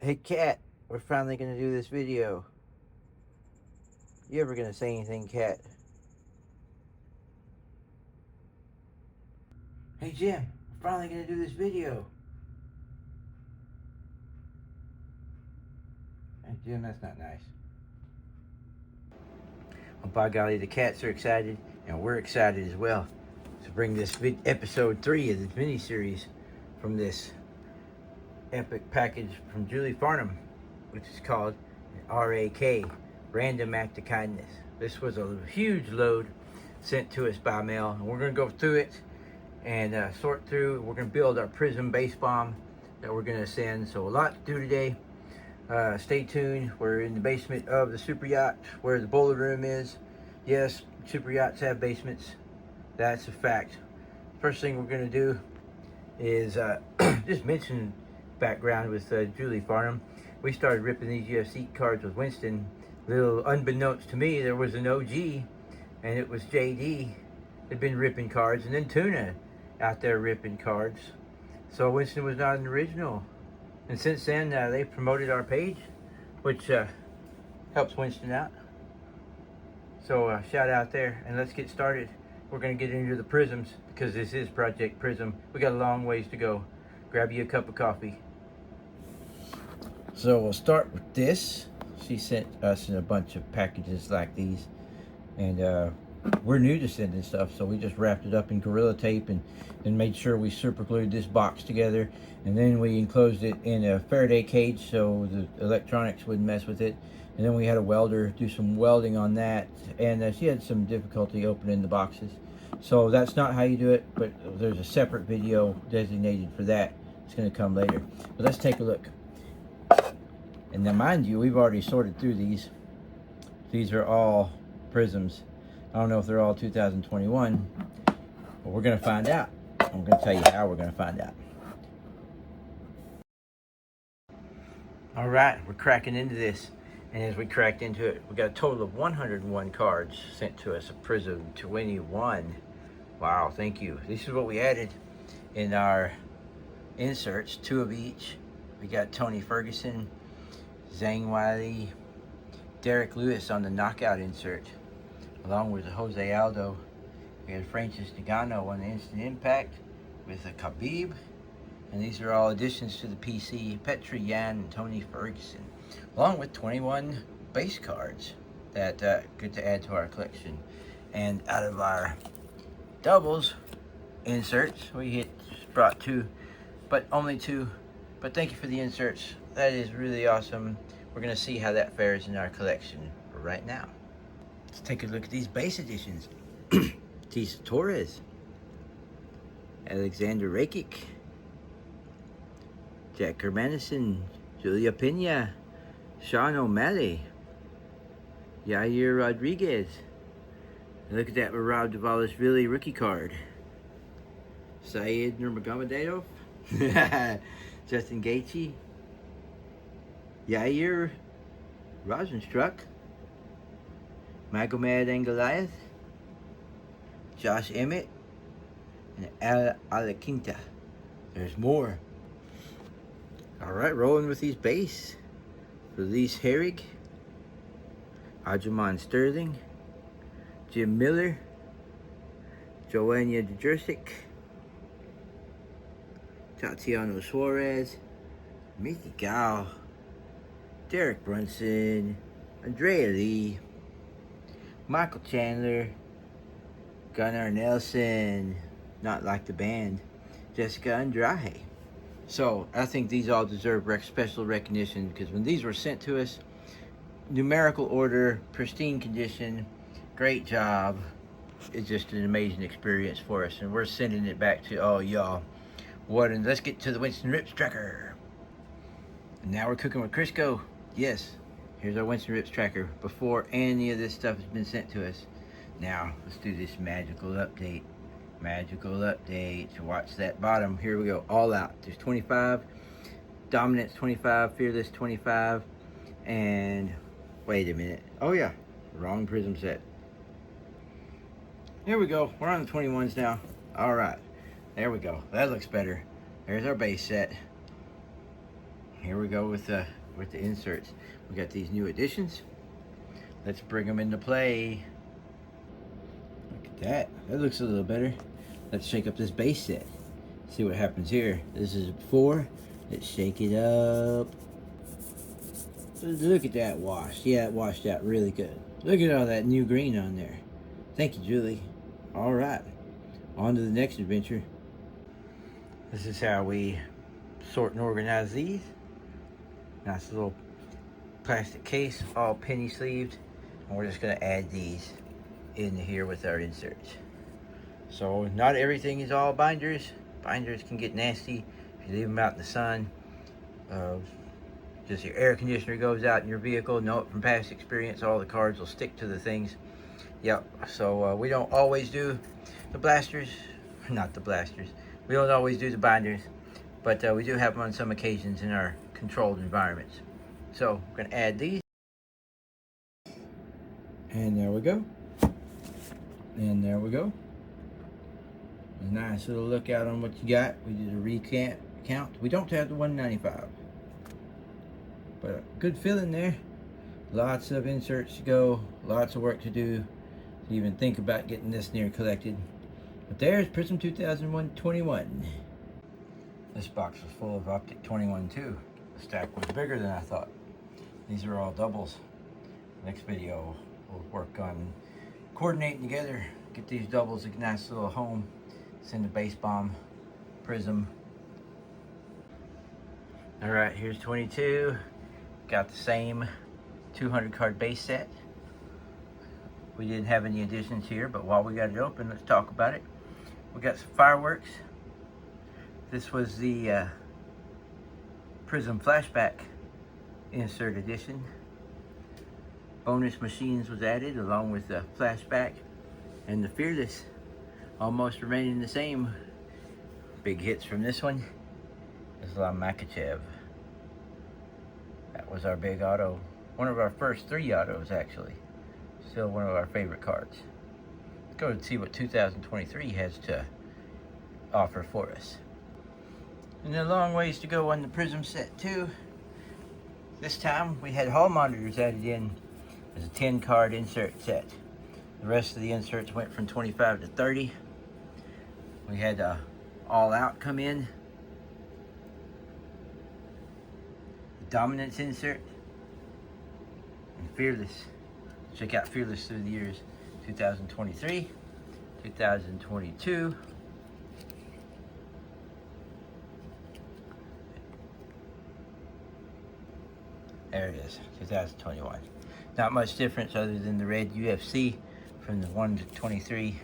Hey Cat, we're finally gonna do this video. You ever gonna say anything, Cat? Hey Jim, we're finally gonna do this video. Hey Jim, that's not nice. Well, by golly, the cats are excited, and we're excited as well to bring this episode 3 of this mini-series from this epic package from Julie Farnum, which is called RAK, Random Act of Kindness. This was a huge load sent to us by mail, and we're going to go through it and sort through. We're going to build our prism base bomb that we're going to send. So a lot to do today. Stay tuned. We're in the basement of the super yacht where the boiler room is. Yes, super yachts have basements. That's a fact. First thing we're going to do is just mention background with Julie Farnum. We started ripping these UFC cards with Winston. Little unbeknownst to me, there was an OG, and it was JD. Had been ripping cards, and then Tuna out there ripping cards. So Winston was not an original. And since then, they promoted our page, which helps Winston out. So shout out there, and let's get started. We're going to get into the prisms because this is Project Prism. We got a long ways to go. Grab you a cup of coffee. So we'll start with this. She sent us in a bunch of packages like these, and we're new to sending stuff, so we just wrapped it up in Gorilla Tape and made sure we super glued this box together, and then we enclosed it in a Faraday cage so the electronics wouldn't mess with it, and then we had a welder do some welding on that, and she had some difficulty opening the boxes. So that's not how you do it, but there's a separate video designated for that. It's going to come later, but let's take a look. And now mind you, we've already sorted through these. These are all prisms. I don't know if they're all 2021, but we're going to find out. I'm going to tell you how we're going to find out. All right, we're cracking into this. And as we cracked into it, we got a total of 101 cards sent to us, a Prism 21. Wow, thank you. This is what we added in our inserts, 2 of each. We got Tony Ferguson, Zhang Weili, Derek Lewis on the knockout insert, along with Jose Aldo. We had Francis Ngannou on the Instant Impact with a Khabib. And these are all additions to the PC, Petri Yan and Tony Ferguson, along with 21 base cards that good to add to our collection. And out of our doubles inserts, we brought 2, but only 2. But thank you for the inserts. That is really awesome. We're going to see how that fares in our collection right now. Let's take a look at these base editions. Tisa Torres, Alexander Rakic, Jack Hermanison, Julia Pena, Sean O'Malley, Yair Rodriguez. Look at that Rob Dvalishvili rookie card. Said Nurmagomedov, Justin Gaethje, Yair Rosenstruck, Magomed Ankalaev, Josh Emmett, and Al Alaquinta. There's more. All right, rolling with these base. Release Herrig, Aljamain Sterling, Jim Miller, Joanna Jędrzejczyk, Tatiana Suarez, Mickey Gall, Derek Brunson, Andrea Lee, Michael Chandler, Gunnar Nelson, not like the band, Jessica Andrade. So I think these all deserve special recognition because when these were sent to us, numerical order, pristine condition, great job. It's just an amazing experience for us, and we're sending it back to all y'all. And let's get to the Winston Rips tracker. And now we're cooking with Crisco. Yes, here's our Winston Rips tracker before any of this stuff has been sent to us. Now let's do this magical update. Watch that bottom. Here we go. All out. There's 25. Dominance 25. Fearless 25. And wait a minute. Oh yeah. Wrong prism set. Here we go. We're on the 21s now. All right. There we go. That looks better. There's our base set. Here we go with the inserts. We got these new additions. Let's bring them into play. Look at that. That looks a little better. Let's shake up this base set. See what happens here. This is before. Let's shake it up. Look at that wash. Yeah, it washed out really good. Look at all that new green on there. Thank you, Julie. All right, on to the next adventure. This is how we sort and organize these. Nice little plastic case, all penny sleeved. And we're just gonna add these in here with our inserts. So not everything is all binders. Binders can get nasty if you leave them out in the sun. Just your air conditioner goes out in your vehicle. Know it from past experience, all the cards will stick to the things. Yep, so we don't always do the blasters, not the blasters. We don't always do the binders, but we do have them on some occasions in our controlled environments. So we're gonna add these. And there we go. And there we go. A nice little look out on what you got. We did a recount. We don't have the 195. But a good feeling there. Lots of inserts to go. Lots of work to do. To even think about getting this near collected. But there's Prism 2021. This box was full of Optic 21 too. The stack was bigger than I thought. These are all doubles. Next video we'll work on coordinating together. Get these doubles a nice little home. Send a base bomb, Prism. All right, here's 22. Got the same 200 card base set. We didn't have any additions here, but while we got it open, let's talk about it. We got some fireworks. This was the Prism Flashback insert edition. Bonus machines was added along with the Flashback, and the Fearless almost remaining the same. Big hits from this one. Islam Makachev. That was our big auto. One of our first 3 autos, actually. Still one of our favorite cards. Let's go and see what 2023 has to offer for us. And a long ways to go on the Prism set too. This time we had hall monitors added in as a 10 card insert set. The rest of the inserts went from 25 to 30. We had All Out come in. The Dominance insert. And Fearless. Check out Fearless through the years 2023, 2022. There it is, 2021. Not much difference other than the red UFC from the 1 to 23,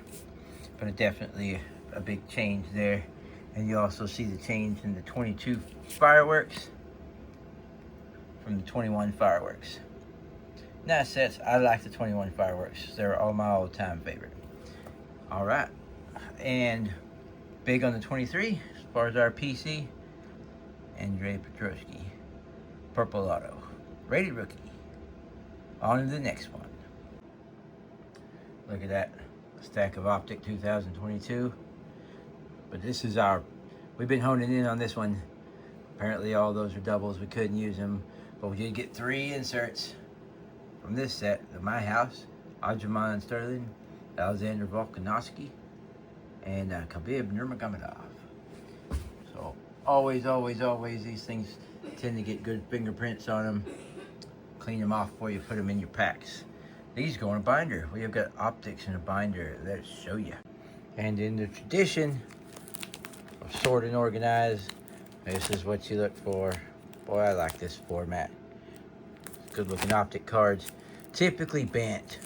but definitely a big change there. And you also see the change in the 22 fireworks from the 21 fireworks. Nice sets. I like the 21 fireworks. They're all my all-time favorite. All right, and big on the 23 as far as our PC. Andrei Petrosky, Purple Auto, rated rookie. On to the next one. Look at that stack of Optic 2022. But this is we've been honing in on this one. Apparently all those are doubles. We couldn't use them, but we did get 3 inserts from this set of My House. Aljamain Sterling, Alexander Volkanovski, and Khabib Nurmagomedov. So always these things tend to get good fingerprints on them. Clean them off before you put them in your packs. These go in a binder. We have got optics in a binder. Let's show you. And in the tradition of sort and organize, this is what you look for. Boy, I like this format. Good looking optic cards. Typically bent.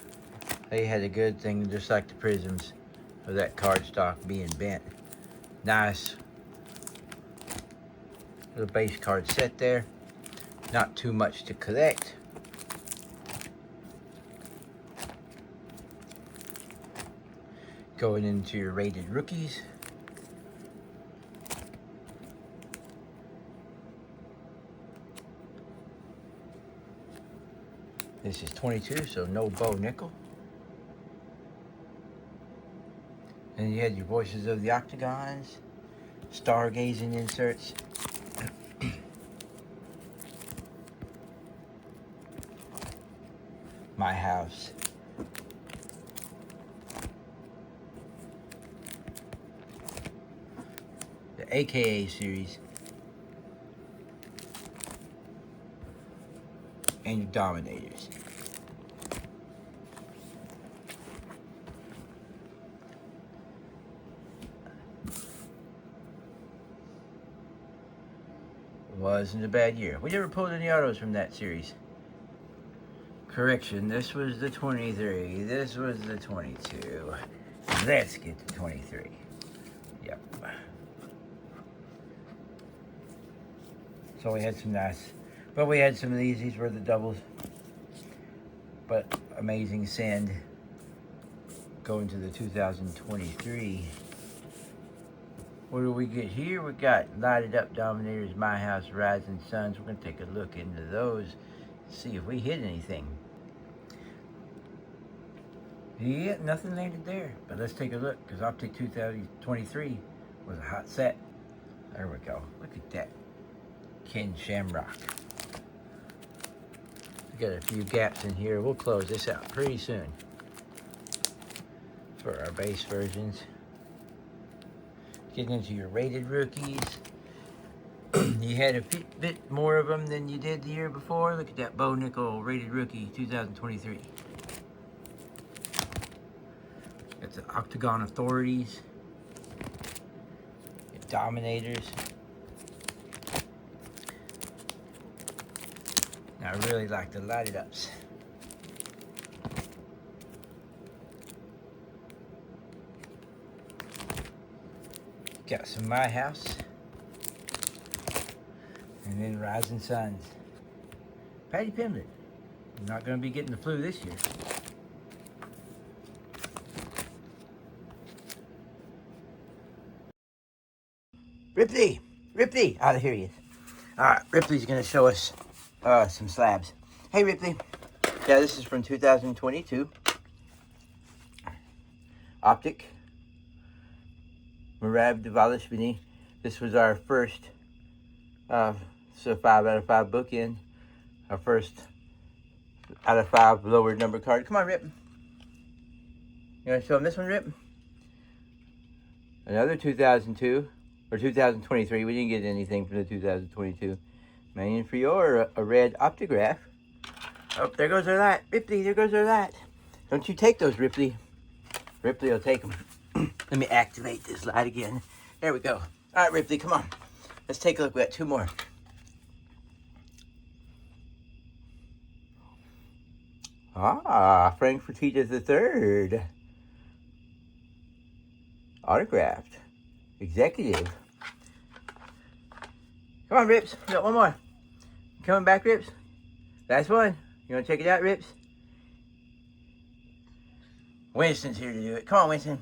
They had a good thing, just like the Prisms, of that card stock being bent. Nice little base card set there. Not too much to collect. Going into your rated rookies. This is 22, so no Bo Nickel. And you had your Voices of the Octagons, Stargazing inserts. My House. The AKA series. And your Dominators. Wasn't a bad year. We never pulled any autos from that series. Correction, this was the 23. This was the 22. Let's get to 23. Yep. So we had some nice, but we had some of these. These were the doubles. But Amazing Send going to the 2023. What do we get here? We got Lighted Up Dominators, My House, Rising Suns. We're going to take a look into those, see if we hit anything. Yeah, nothing landed there. But let's take a look, because Optic 2023 was a hot set. There we go. Look at that. Ken Shamrock. We got a few gaps in here. We'll close this out pretty soon for our base versions. Getting into your rated rookies. You had a bit more of them than you did the year before. Look at that Bo Nickel rated rookie 2023. Got the Octagon Authorities. The Dominators. I really like the Lighted Ups. Got some My House. And then Rising Suns. Patty Pimlet. Not going to be getting the flu this year. Ripley! Ripley! Oh, here he is. Alright, Ripley's going to show us some slabs. Hey, Ripley. Yeah, this is from 2022. Optic. Marab Devalishvili. This was our first, so 5 out of 5 bookend. Our first out of 5 lower number card. Come on, Rip. You want to show them this one, Rip? Another 2002, or 2023. We didn't get anything from the 2022. Manion for your a red optograph. Oh, there goes our light. Ripley, there goes our light. Don't you take those, Ripley. Ripley will take them. Let me activate this light again. There we go. All right, Ripley, come on. Let's take a look. We got 2 more. Ah, Frankfurtita III. Autographed. Executive. Come on, Rips. We got 1 more. Coming back, Rips. Last one. You want to check it out, Rips? Winston's here to do it. Come on, Winston.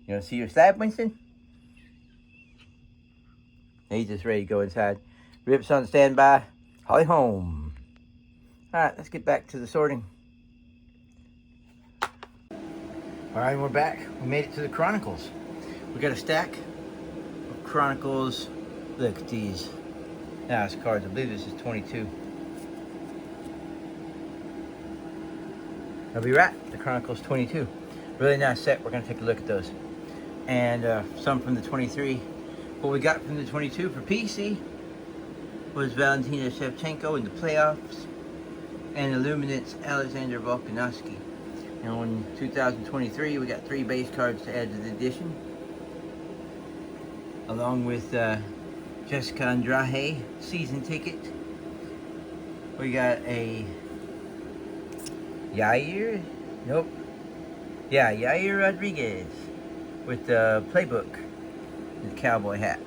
You want to see your slab, Winston? He's just ready to go inside. Rips on standby. Holly home. All right, let's get back to the sorting. All right, we're back. We made it to the Chronicles. We got a stack of Chronicles. Look at these nice cards. I believe this is 22. I'll be right. The Chronicles 22. Really nice set. We're going to take a look at those. And some from the 23. What we got from the 22 for PC was Valentina Shevchenko in the playoffs and Illuminates Alexander Volkanovsky. And in 2023, we got 3 base cards to add to the edition, along with Jessica Andrade season ticket. We got a Yair Rodriguez with the playbook, the cowboy hat,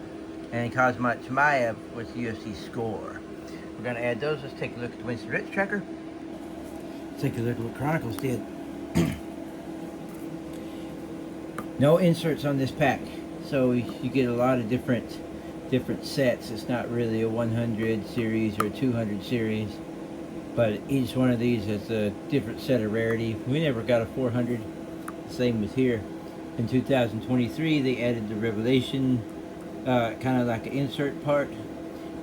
and Kazmat Chimaev with the UFC score. We're going to add those. Let's take a look at the Winston Ritz tracker. Take a look at what Chronicles did. No inserts on this pack, so you get a lot of different sets. It's not really a 100 series or a 200 series, but each one of these has a different set of rarity. We never got a 400. The same with here. In 2023, they added the Revelation, kind of like an insert part,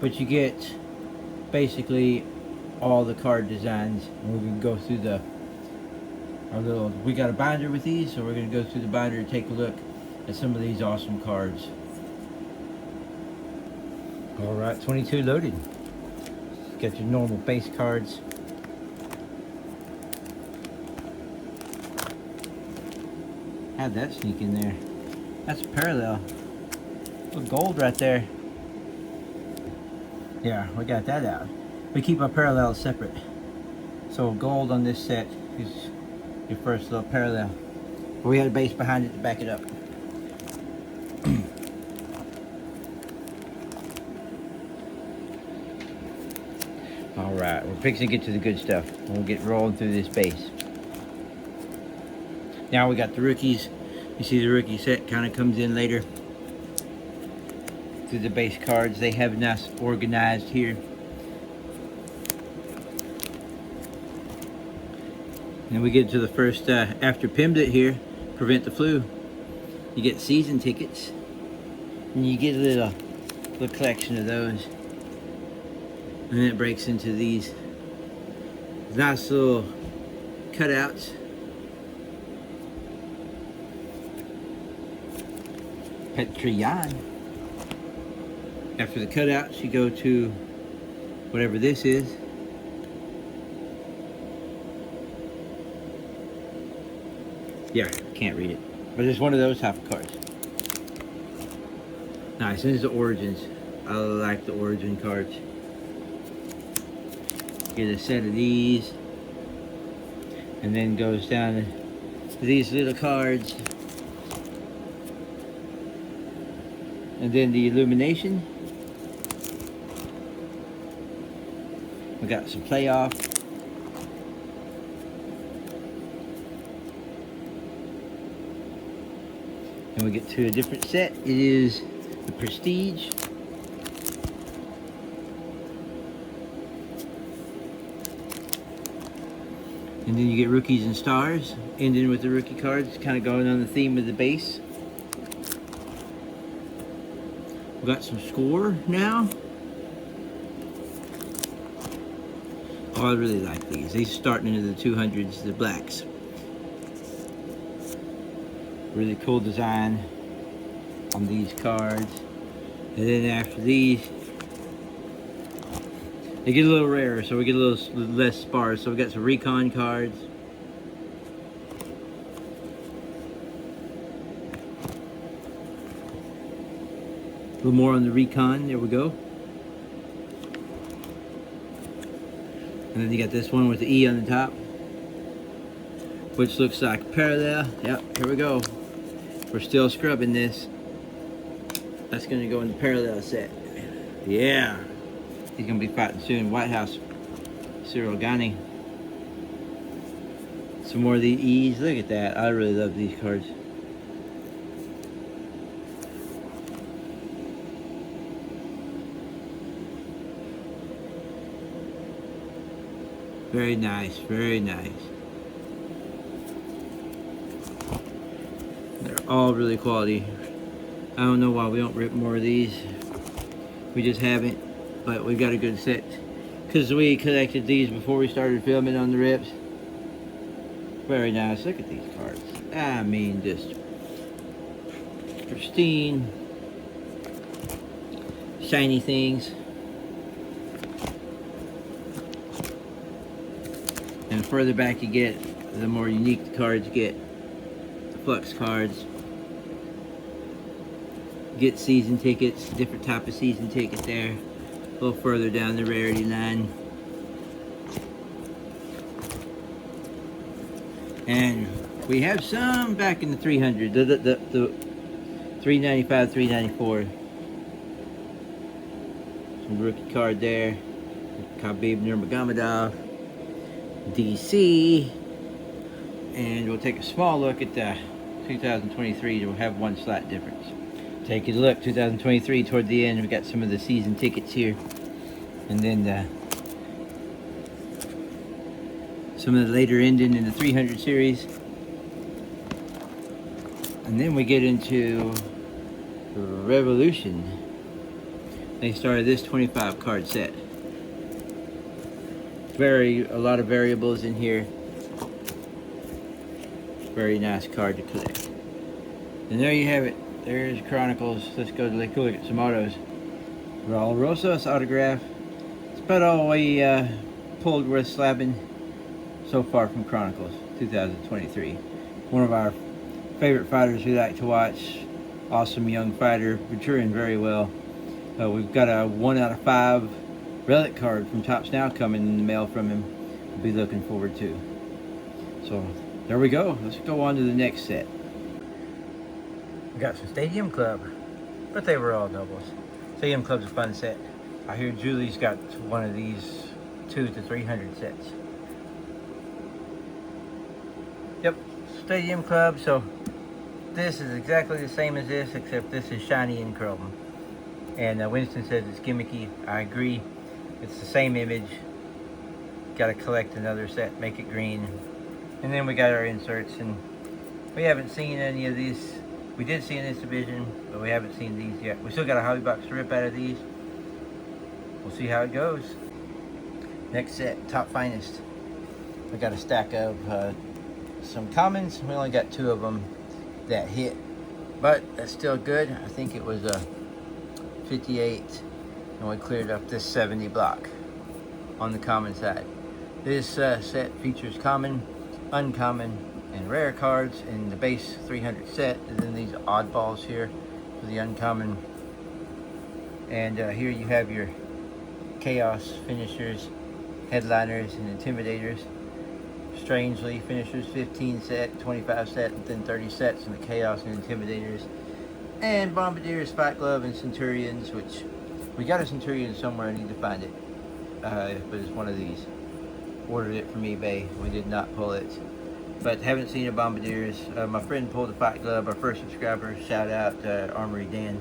but you get basically all the card designs. And we can go through we got a binder with these, so we're going to go through the binder and take a look at some of these awesome cards. Alright, 22 loaded. Got your normal base cards. How'd that sneak in there? That's a parallel. Look, gold right there. Yeah, we got that out. We keep our parallels separate. So gold on this set is your first little parallel. We had a base behind it to back it up. Alright, we're fixing to get to the good stuff. We'll get rolling through this base. Now we got the rookies. You see the rookie set kind of comes in later. Through the base cards. They have nice organized here. And we get to the first after Pimlet here. Prevent the flu. You get season tickets. And you get a little collection of those. And then it breaks into these nice little cutouts. Petrian. After the cutouts, you go to whatever this is. Yeah, can't read it. But it's one of those type of cards. Nice, this is the Origins. I like the Origin cards. Get a set of these. And then goes down to these little cards. And then the illumination. We got some playoff. And we get to a different set. It is the Prestige. And then you get rookies and stars. Ending with the rookie cards, kind of going on the theme of the base. We got some score now. Oh, I really like these. These are starting into the 200s, the blacks. Really cool design on these cards. And then after these, they get a little rarer, so we get a little less sparse. So we got some recon cards. A little more on the recon, there we go. And then you got this one with the E on the top, which looks like parallel. Yep, here we go. We're still scrubbing this. That's gonna go in the parallel set. Yeah. He's gonna be fighting soon. White House, Cyril Gani. Some more of the E's. Look at that. I really love these cards. Very nice, very nice. They're all really quality. I don't know why we don't rip more of these. We just haven't, but we've got a good set. Because we collected these before we started filming on the rips. Very nice. Look at these cards. I mean, just pristine, shiny things. And the further back you get, the more unique the cards get. The Flux cards. Get season tickets, different type of season ticket there. A little further down the rarity line. And we have some back in the 300, the 395, 394. Some rookie card there. Khabib Nurmagomedov. DC, and we'll take a small look at the 2023. We'll have one slight difference. Take a look, 2023 toward the end. We got some of the season tickets here, and then some of the later ending in the 300 series, and then we get into Revolution. They started this 25 card set. A lot of variables in here. Very nice card to collect. And there you have it. There's Chronicles. Let's go look at some autos. Raul Rosas autograph. It's about all we pulled worth slabbing so far from Chronicles 2023. One of our favorite fighters we like to watch. Awesome young fighter, maturing very well. We've got a 1 out of 5 relic card from Topps Now coming in the mail from him. We'll be looking forward to. So there we go. Let's go on to the next set. We got some Stadium Club, but they were all doubles. Stadium Club's a fun set. I hear Julie's got one of these 200 to 300 sets. Yep, Stadium Club. So this is exactly the same as this, except this is shiny and chrome. And Winston says it's gimmicky. I agree. It's the same image. Got to collect another set, make it green. And then we got our inserts, and we haven't seen any of these. We did see in this division, but we haven't seen these yet. We still got a hobby box to rip out of these. We'll see how it goes. Next set, Top Finest. We got a stack of some commons. We only got 2 of them that hit, but that's still good. I think it was a 58, and we cleared up this 70 block on the common side. This set features common, uncommon, and rare cards in the base 300 set, and then these oddballs here for the uncommon. And here you have your chaos finishers, headliners, and intimidators. Strangely, finishers 15 set, 25 set, and then 30 sets in the chaos and intimidators. And bombardiers, spike glove, and centurions, which we got a centurion somewhere. I need to find it, but it's one of these. Ordered it from eBay. We did not pull it, but haven't seen a bombardiers. My friend pulled a fight glove. Our first subscriber. Shout out Armory Dan.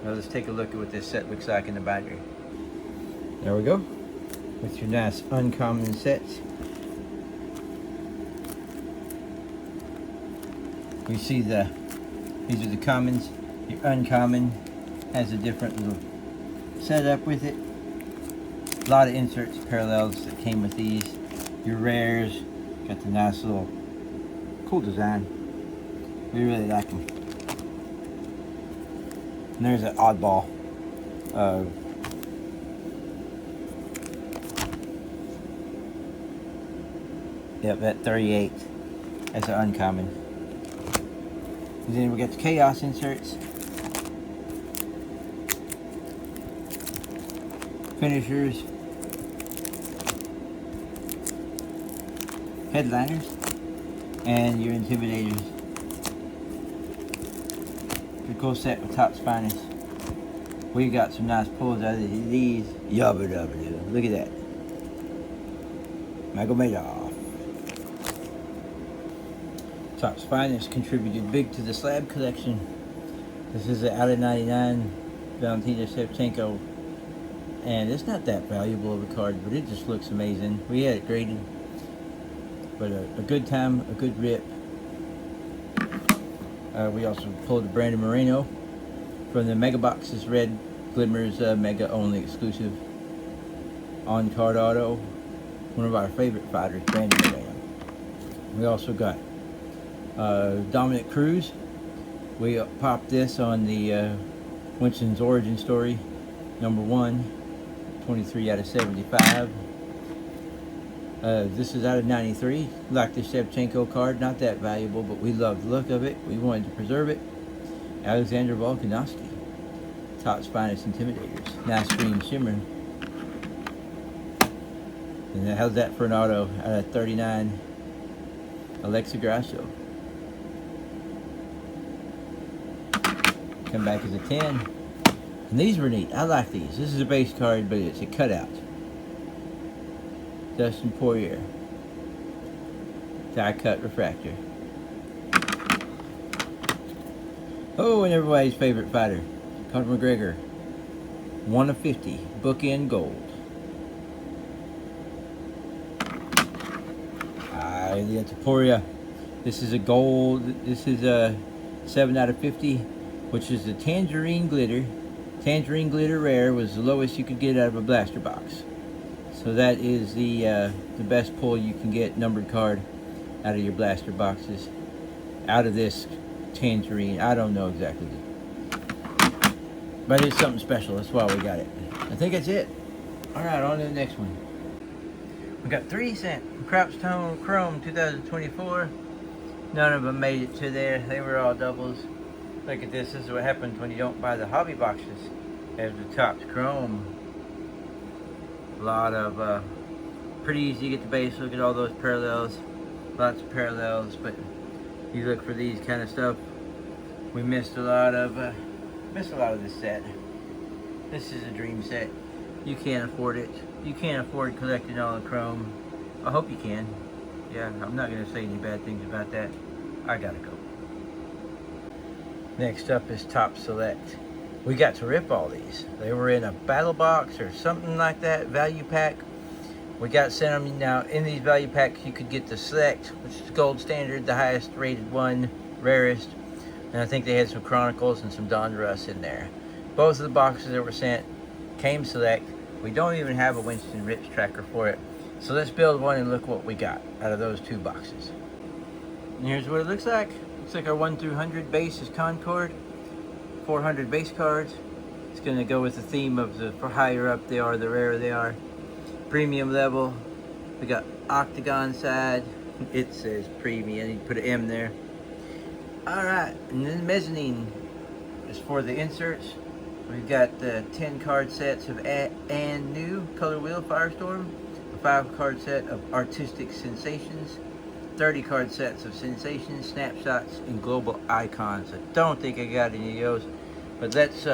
Now let's take a look at what this set looks like in the binder. There we go, with your nice uncommon sets. We see these are the commons. Your uncommon has a different little setup with it. A lot of inserts, parallels that came with these. Your rares got the nice little cool design. We really like them. And there's an oddball. Yep, that 38. That's an uncommon. And then we got the chaos inserts. Finishers. Headliners. And your intimidators. Pretty cool set with Topps Finest. We got some nice pulls out of these. Yabba dabba doo. Look at that. Magomadoff. Topps Finest contributed big to the slab collection. This is an out of 99 Valentina Shevchenko, and it's not that valuable of a card, but it just looks amazing. We had it graded, but a good time, a good rip. We also pulled a Brandon Moreno from the Mega Boxes Red Glimmers Mega Only exclusive on card auto. One of our favorite fighters, Brandon Moreno. We also got Dominic Cruz. We popped this on the Winston's Origin Story #1, 23 out of 75. This is out of 93. Like the Shevchenko card, not that valuable, but we love the look of it. We wanted to preserve it. Alexander Volkanovski, Topps Finest Intimidators. Nice green shimmering. And how's that for an auto? Out of 39, Alexa Grasso. Come back as a 10. And these were neat. I like these. This is a base card, but it's a cutout. Dustin Poirier. Die cut refractor. Oh, and everybody's favorite fighter, Conor McGregor. 1 of 50. Bookend gold. The Poirier. This is a gold. This is a 7 out of 50, which is the Tangerine Glitter. Tangerine Glitter Rare was the lowest you could get out of a blaster box. So that is the best pull you can get, numbered card, out of your blaster boxes. Out of this tangerine, I don't know exactly, but it's something special. That's why we got it. I think that's it. All right, on to the next one. We got 3 cent from Cropstone Chrome 2024. None of them made it to there. They were all doubles. Look at this. This is what happens when you don't buy the hobby boxes. As the top's chrome. A lot of pretty easy to get the base. Look at all those parallels. Lots of parallels, but you look for these kind of stuff. We missed a lot of this set. This is a dream set. You can't afford it. You can't afford collecting all the chrome. I hope you can. Yeah, I'm not gonna say any bad things about that. I gotta go. Next up is Top Select. We got to rip all these. They were in a battle box or something like that, value pack. We got sent them. Now in these value packs you could get the Select, which is gold standard, the highest rated one, rarest. And I think they had some Chronicles and some Donruss in there. Both of the boxes that were sent came Select. We don't even have a Winston Rips tracker for it. So let's build one and look what we got out of those 2 boxes. And here's what it looks like. Looks like our 1 through 100 base is Concord. 400 base cards. It's going to go with the theme of the higher up they are, the rarer they are. Premium level. We got octagon side. It says premium. I need to put an M there. Alright, and then mezzanine is for the inserts. We've got 10 card sets of and new Color Wheel Firestorm, a 5 card set of Artistic Sensations, 30 card sets of Sensations, Snapshots, and Global Icons. I don't think I got any of those, but let's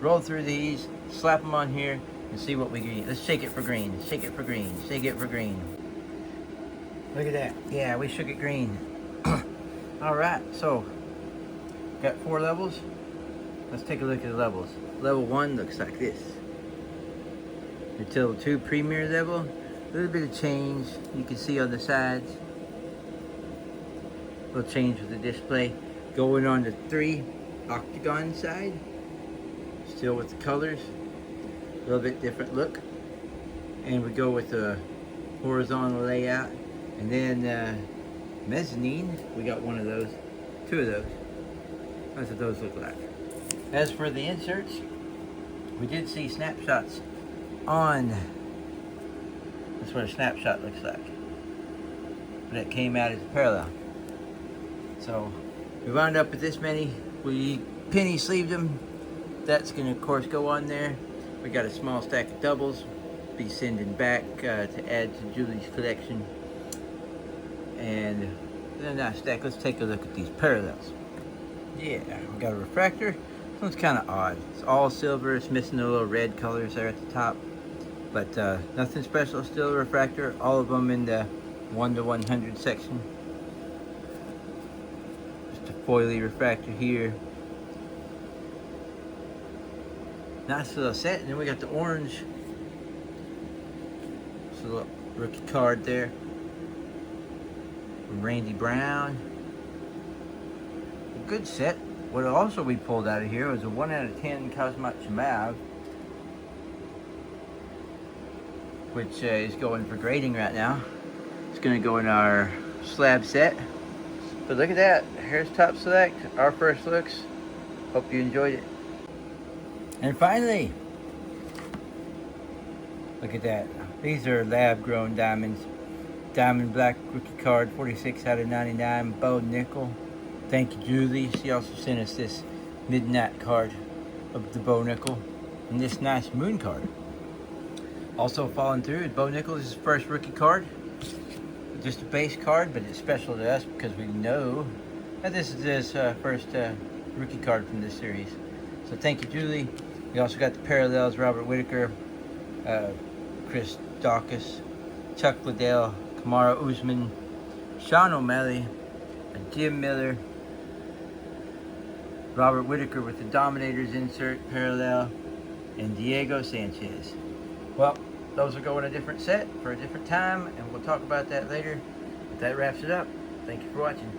roll through these, slap them on here, and see what we get. Let's shake it for green, shake it for green, shake it for green. Look at that. Yeah, we shook it green. Alright, so got 4 levels. Let's take a look at the levels. Level 1 looks like this. Until 2 Premier level. A little bit of change you can see on the sides. A little change with the display. Going on to 3 Octagon side. Still with the colors. A little bit different look. And we go with the horizontal layout. And then mezzanine, we got one of those. 2 of those. That's what those look like. As for the inserts, we did see snapshots on. That's what a snapshot looks like. But it came out as a parallel. So we wound up with this many. We penny sleeved them. That's going to, of course, go on there. We got a small stack of doubles. Be sending back to add to Julie's collection. And then that stack. Let's take a look at these parallels. Yeah, we got a refractor. This one's kind of odd. It's all silver. It's missing the little red colors there at the top. But nothing special. Still a refractor. All of them in the 1 to 100 section. Just a foily refractor here. Nice little set. And then we got the orange. It's a little rookie card there. From Randy Brown. A good set. What also we pulled out of here was a 1 out of 10 Cosmot Shemav, which is going for grading right now. It's going to go in our slab set. But look at that. Here's Top Select. Our first looks. Hope you enjoyed it. And finally, look at that. These are lab-grown diamonds. Diamond Black rookie card, 46 out of 99. Bo Nickel. Thank you, Julie. She also sent us this midnight card of the Bo Nickel and this nice moon card. Also falling through is Bo Nickel's first rookie card. Just a base card, but it's special to us because we know that this is his first rookie card from this series. So thank you, Julie. We also got the parallels: Robert Whitaker, Chris Dawkins, Chuck Liddell, Kamara Usman, Sean O'Malley, Jim Miller, Robert Whitaker with the Dominators insert parallel, and Diego Sanchez. Well, those will go in a different set for a different time, and we'll talk about that later. But that wraps it up. Thank you for watching.